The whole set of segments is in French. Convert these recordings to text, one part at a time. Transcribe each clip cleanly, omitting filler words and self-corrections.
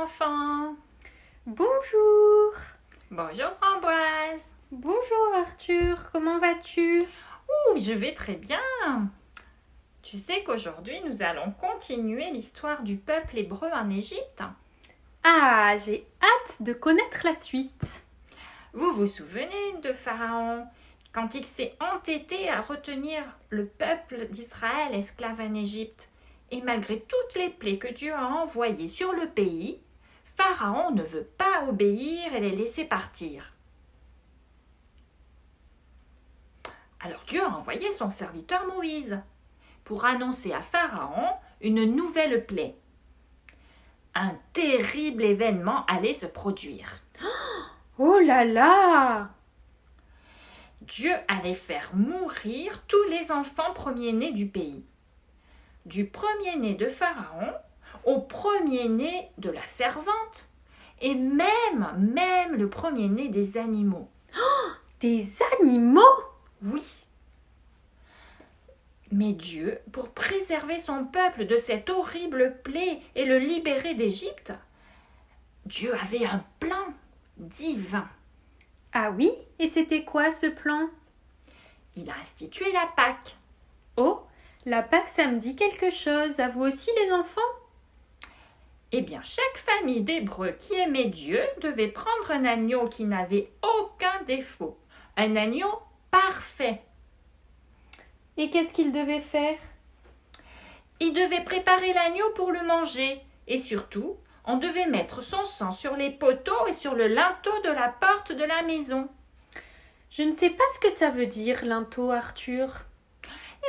enfants. Bonjour. Bonjour Framboise. Bonjour Arthur, comment vas-tu? Je vais très bien. Tu sais qu'aujourd'hui nous allons continuer l'histoire du peuple hébreu en Égypte. Ah, j'ai hâte de connaître la suite. Vous vous souvenez de Pharaon quand il s'est entêté à retenir le peuple d'Israël esclave en Égypte? Et malgré toutes les plaies que Dieu a envoyées sur le pays, Pharaon ne veut pas obéir et les laisser partir. Alors Dieu a envoyé son serviteur Moïse pour annoncer à Pharaon une nouvelle plaie. Un terrible événement allait se produire. Oh là là! Dieu allait faire mourir tous les enfants premiers-nés du pays. Du premier-né de Pharaon au premier-né de la servante et même le premier-né des animaux. Des animaux? Oui. Mais Dieu, pour préserver son peuple de cette horrible plaie et le libérer d'Égypte, Dieu avait un plan divin. Ah oui? Et c'était quoi ce plan? Il a institué la Pâque. Oh, la Pâque, ça me dit quelque chose. À vous aussi les enfants? Eh bien, chaque famille d'Hébreux qui aimait Dieu devait prendre un agneau qui n'avait aucun défaut. Un agneau parfait. Et qu'est-ce qu'ils devaient faire? Il devait préparer l'agneau pour le manger. Et surtout, on devait mettre son sang sur les poteaux et sur le linteau de la porte de la maison. Je ne sais pas ce que ça veut dire, linteau, Arthur.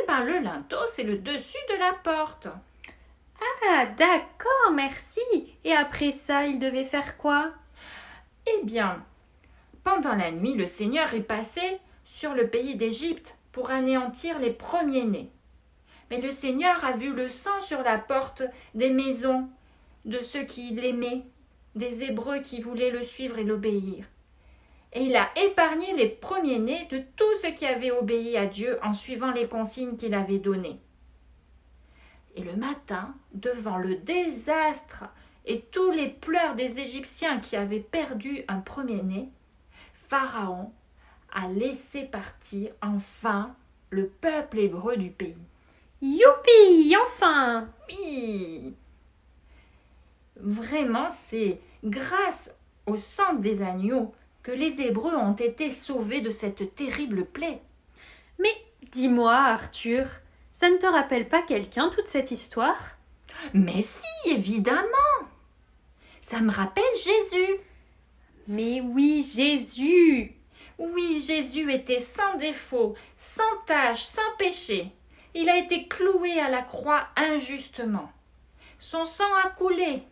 Eh bien, le linteau, c'est le dessus de la porte. Ah, d'accord, merci. Et après ça, ils devaient faire quoi? Eh bien, pendant la nuit, le Seigneur est passé sur le pays d'Égypte pour anéantir les premiers-nés. Mais le Seigneur a vu le sang sur la porte des maisons de ceux qui l'aimaient, des Hébreux qui voulaient le suivre et l'obéir. Et il a épargné les premiers-nés de tous ceux qui avaient obéi à Dieu en suivant les consignes qu'il avait données. Et le matin, devant le désastre et tous les pleurs des Égyptiens qui avaient perdu un premier-né, Pharaon a laissé partir enfin le peuple hébreu du pays. Youpi, enfin! Oui! Vraiment, c'est grâce au sang des agneaux que les Hébreux ont été sauvés de cette terrible plaie. Mais dis-moi, Arthur, ça ne te rappelle pas quelqu'un toute cette histoire? Mais si, évidemment! Ça me rappelle Jésus. Mais oui, Jésus! Oui, Jésus était sans défaut, sans tache, sans péché. Il a été cloué à la croix injustement. Son sang a coulé.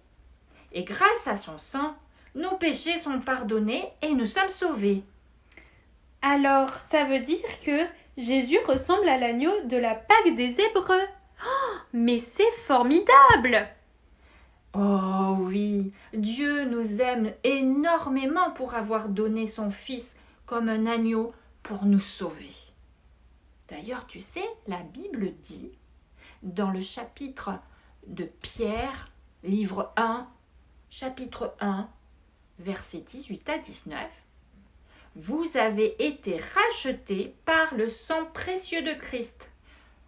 Et grâce à son sang, nos péchés sont pardonnés et nous sommes sauvés. Alors, ça veut dire que Jésus ressemble à l'agneau de la Pâque des Hébreux. Oh, mais c'est formidable! Oh oui, Dieu nous aime énormément pour avoir donné son Fils comme un agneau pour nous sauver. D'ailleurs, tu sais, la Bible dit, dans le chapitre de Pierre, livre 1, chapitre 1, versets 18 à 19, « Vous avez été rachetés par le sang précieux de Christ,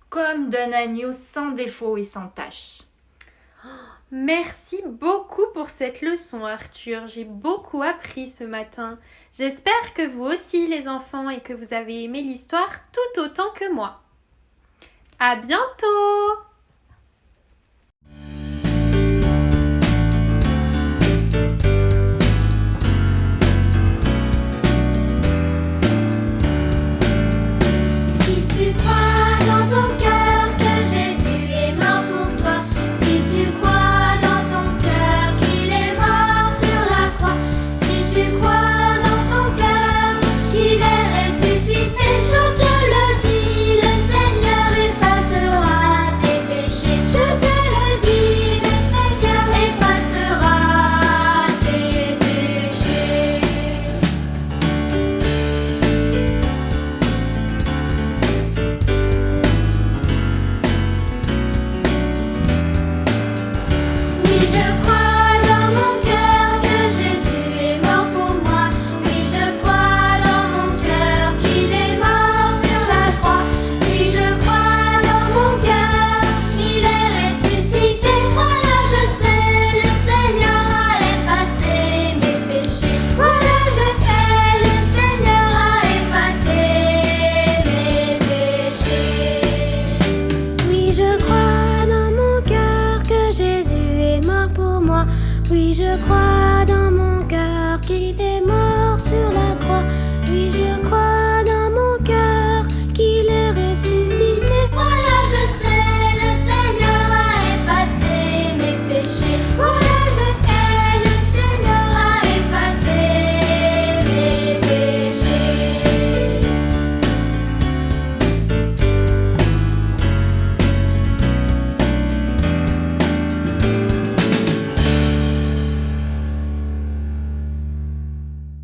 comme d'un agneau sans défaut et sans tache. » Merci beaucoup pour cette leçon, Arthur. J'ai beaucoup appris ce matin. J'espère que vous aussi, les enfants, et que vous avez aimé l'histoire tout autant que moi. À bientôt!